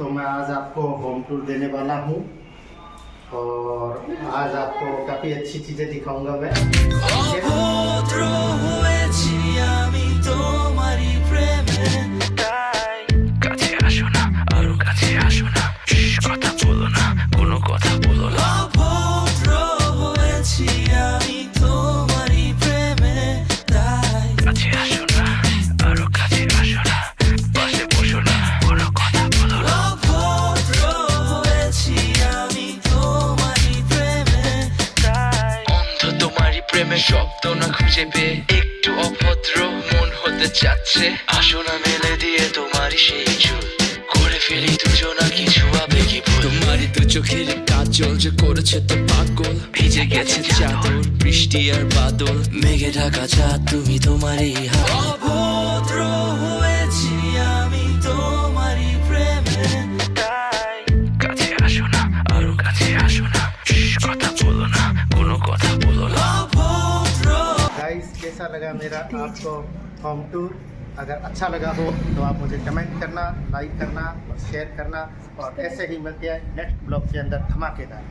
दोस्तों, मैं आज आपको होम टूर देने वाला हूँ और आज आपको काफ़ी अच्छी चीज़ें दिखाऊंगा मैं। প্রেমের শব্দ না খুঁজে পেয়ে একটু অভদ্র মন হতে চাচ্ছে, আসো না মেলে দিয়ে তোমারই সেই চুল করে ফেলি দুজনা কিছু আবেগী ভুল। তোমারই দু চোখের কাজল যে করেছে তো পাগল, ভিজে গেছে চাদর বৃষ্টি আর বাদল, মেঘে ঢাকা চাঁদ তুমি তোমারই হাত। অভদ্র হয়েছি আমি তোমারই প্রেমে, তাই কাছে আসো না, আরো কাছে আসো না, কথা বলো না, কোনো কথা বলো না। गाइस, कैसा लगा मेरा आपको होम टूर? अगर अच्छा लगा हो तो आप मुझे कमेंट करना, लाइक करना और शेयर करना, और ऐसे ही मिलते हैं नेक्स्ट ब्लॉग के अंदर धमाकेदार।